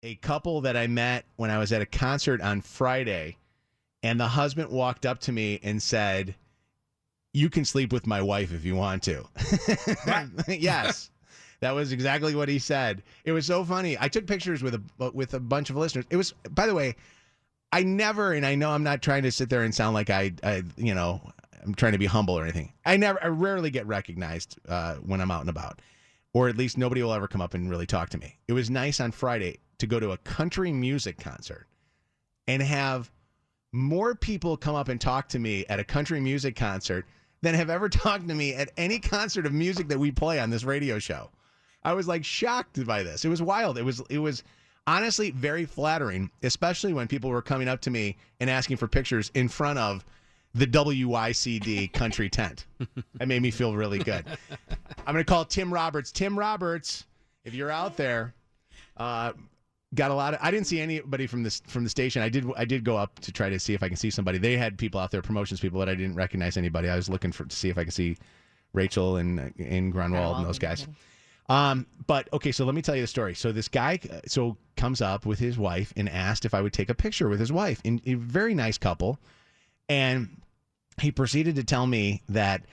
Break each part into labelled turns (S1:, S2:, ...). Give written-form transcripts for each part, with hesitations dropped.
S1: a couple that I met when I was at a concert on Friday, and the husband walked up to me and said, "You can sleep with my wife if you want to." Yes. That was exactly what he said. It was so funny. I took pictures with a bunch of listeners. It was, by the way, I never, and I know I'm not trying to sit there and sound like I'm trying to be humble or anything. I rarely get recognized when I'm out and about, or at least nobody will ever come up and really talk to me. It was nice on Friday to go to a country music concert and have more people come up and talk to me at a country music concert than have ever talked to me at any concert of music that we play on this radio show. I was like shocked by this. It was wild. It was honestly very flattering, especially when people were coming up to me and asking for pictures in front of the WYCD country tent. That made me feel really good. I'm going to call Tim Roberts. Tim Roberts, if you're out there, got a lot of. I didn't see anybody from the station. I did go up to try to see if I can see somebody. They had people out there, promotions people, but I didn't recognize anybody. I was looking to see if I could see Rachel and Grunwald and those guys. But okay, so let me tell you the story. So this guy comes up with his wife and asked if I would take a picture with his wife. And a very nice couple. And he proceeded to tell me that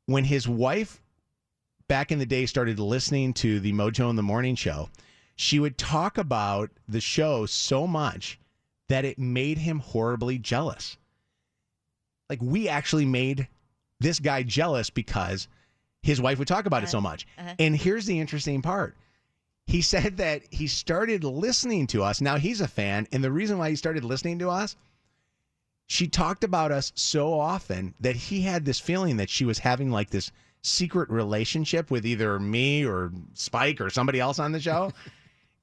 S1: when his wife back in the day started listening to the Mojo in the Morning show, she would talk about the show so much that it made him horribly jealous. Like, we actually made this guy jealous because his wife would talk about it so much. And here's the interesting part. He said that he started listening to us. Now he's a fan. And the reason why he started listening to us, she talked about us so often that he had this feeling that she was having like this secret relationship with either me or Spike or somebody else on the show.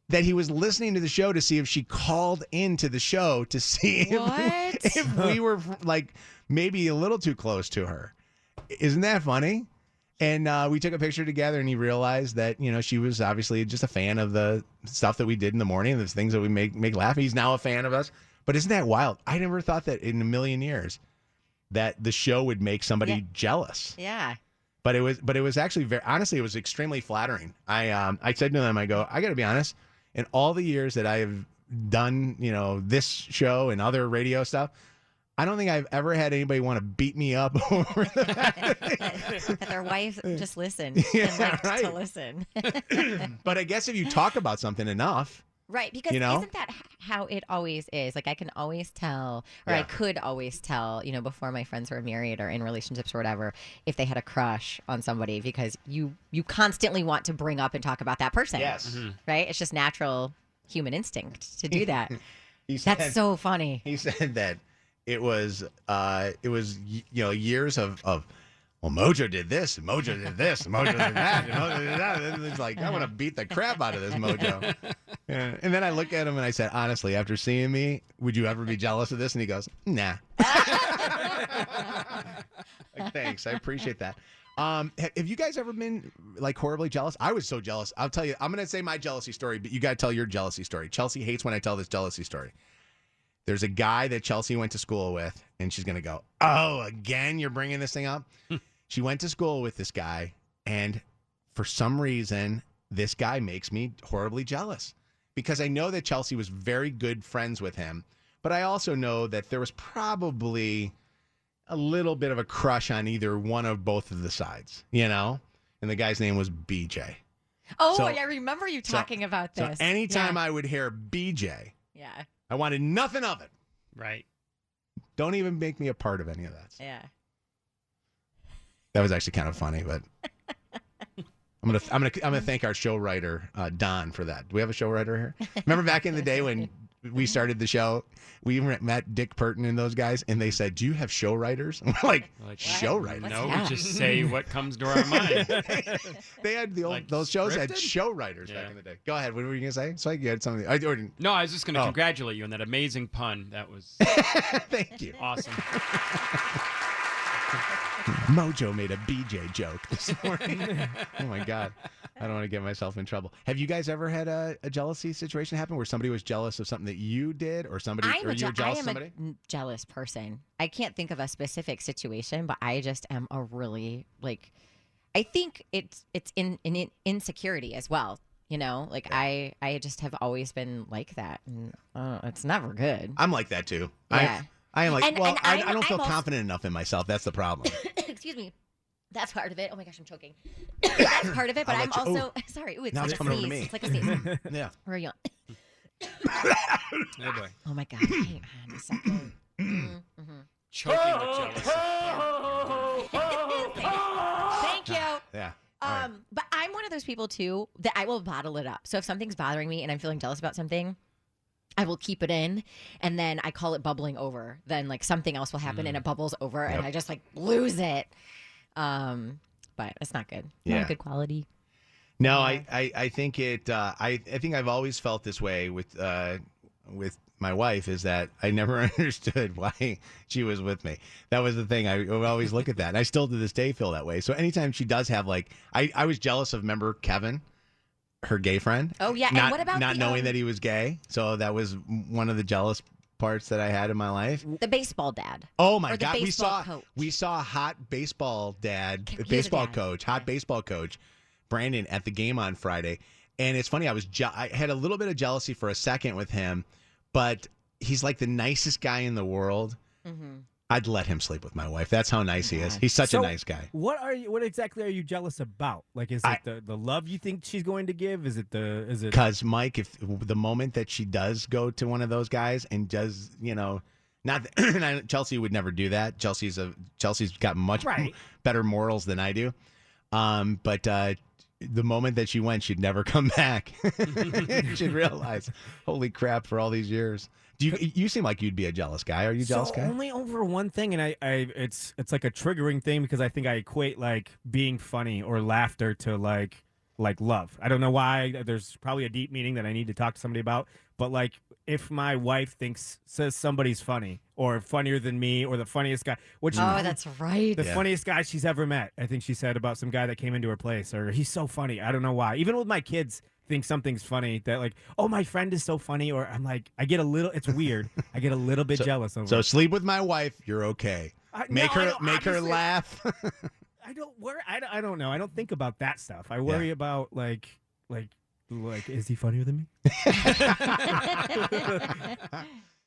S1: That he was listening to the show to see if she called into the show to see if we were like maybe a little too close to her. Isn't that funny? And we took a picture together, and he realized that, she was obviously just a fan of the stuff that we did in the morning, the things that we make laugh. He's now a fan of us. But isn't that wild? I never thought that in a million years that the show would make somebody jealous.
S2: Yeah.
S1: But it was actually honestly, it was extremely flattering. I said to them, I go, I got to be honest, in all the years that I have done, this show and other radio stuff, I don't think I've ever had anybody want to beat me up over the fact
S2: that their wife just listened and liked to listen.
S1: But I guess if you talk about something enough.
S2: Right, because isn't that how it always is? Like, I can always tell, or I could always tell, before my friends were married or in relationships or whatever, if they had a crush on somebody, because you constantly want to bring up and talk about that person.
S1: Yes. Mm-hmm.
S2: Right? It's just natural human instinct to do that. That's so funny.
S1: He said that it was years of well, Mojo did this, and Mojo did this, and Mojo did that, and Mojo did that. And it's like, I want to beat the crap out of this Mojo. Yeah. And then I look at him and I said, honestly, after seeing me, would you ever be jealous of this? And he goes, nah. Like, thanks, I appreciate that. Have you guys ever been like horribly jealous? I was so jealous. I'll tell you, I'm going to say my jealousy story, but you got to tell your jealousy story. Chelsea hates when I tell this jealousy story. There's a guy that Chelsea went to school with, and she's going to go, oh, again, you're bringing this thing up? She went to school with this guy, and for some reason, this guy makes me horribly jealous because I know that Chelsea was very good friends with him, but I also know that there was probably a little bit of a crush on either one or both of the sides, And the guy's name was BJ.
S2: Oh, I remember you talking about this.
S1: So anytime I would hear BJ, I wanted nothing of it.
S3: Right.
S1: Don't even make me a part of any of that.
S2: Yeah.
S1: That was actually kind of funny, but I'm gonna thank our show writer Don for that. Do we have a show writer here? Remember back in the day when we started the show, we met Dick Purton and those guys, and they said, "Do you have show writers?" And we're like show writers?
S3: No, we just say what comes to our mind.
S1: They had those shows had show writers back in the day. Go ahead. What were you gonna say? So you had something.
S3: No, I was just gonna congratulate you on that amazing pun. That was
S1: thank you.
S3: Awesome.
S1: Mojo made a BJ joke this morning. Oh my God. I don't want to get myself in trouble. Have you guys ever had a jealousy situation happen where somebody was jealous of something that you did or somebody or you were jealous of somebody?
S2: I am a jealous person. I can't think of a specific situation, but I just am a really I think it's in insecurity as well. You know, like I just have always been like that, and it's never good.
S1: I'm like that too.
S2: Yeah.
S1: I am like,
S2: And-
S1: well,
S2: and
S1: I don't feel
S2: I'm also-
S1: confident enough in myself. That's the problem.
S2: Excuse me. That's part of it. Oh my gosh, I'm choking. That's part of it, but
S1: I'll
S2: I'm
S1: let you-
S2: also sorry. Ooh, it's
S1: Now
S2: like
S1: it's
S2: a
S1: coming over
S2: sneeze.
S1: to me.
S2: It's like a sneeze.
S1: Yeah.
S2: Where are you?
S3: Oh boy.
S2: Oh my god. Hang on a second.
S3: Choking with jealousy.
S2: Thank you.
S1: Yeah. All right.
S2: But I'm one of those people too that I will bottle it up. So if something's bothering me and I'm feeling jealous about something, I will keep it in, and then I call it bubbling over. Then like something else will happen and it bubbles over, and I just like lose it. But it's not good.
S1: Yeah.
S2: Not good quality.
S1: No,
S2: Yeah.
S1: I think it. I think I've always felt this way with my wife, is that I never understood why she was with me. That was the thing. I would always look at that, and I still to this day feel that way. So anytime she does have like, I was jealous of, remember Kevin, her gay friend.
S2: Oh yeah.
S1: Not,
S2: And what about
S1: not
S2: the,
S1: knowing that he was gay? So that was one of the jealous parts that I had in my life.
S2: the baseball dad?
S1: Oh my
S2: Or the
S1: God,
S2: baseball coach.
S1: we saw a hot baseball dad,
S2: He was a
S1: baseball
S2: dad.
S1: coach, hot
S2: Yeah.
S1: baseball coach, Brandon, at the game on Friday. And it's funny, I had a little bit of jealousy for a second with him, but he's like the nicest guy in the world.
S2: Mm-hmm.
S1: I'd let him sleep with my wife. That's how nice he is. He's such a
S4: So,
S1: nice guy.
S4: What exactly are you jealous about? Like, is it the love you think she's going to give? Is it
S1: Because Mike, if the moment that she does go to one of those guys and does, not Chelsea would never do that. Chelsea's got much better morals than I do. But the moment that she went, she'd never come back. She'd realize, holy crap! For all these years, you seem like you'd be a jealous guy? Are you a jealous guy?
S4: Only over one thing, and it's like a triggering thing because I think I equate like being funny or laughter to like love. I don't know why. There's probably a deep meaning that I need to talk to somebody about. But like, if my wife says somebody's funny or funnier than me or the funniest guy, which
S2: that's right.
S4: the funniest guy she's ever met, I think she said about some guy that came into her place, or he's so funny. I don't know why. Even with my kids, think something's funny that like, oh, my friend is so funny, or I'm like, I get a little. It's weird. I get a little bit jealous over.
S1: So
S4: it.
S1: sleep with my wife, you're okay.
S4: No,
S1: Make her laugh.
S4: I don't worry. I don't know. I don't think about that stuff. I worry about like, is he funnier than me?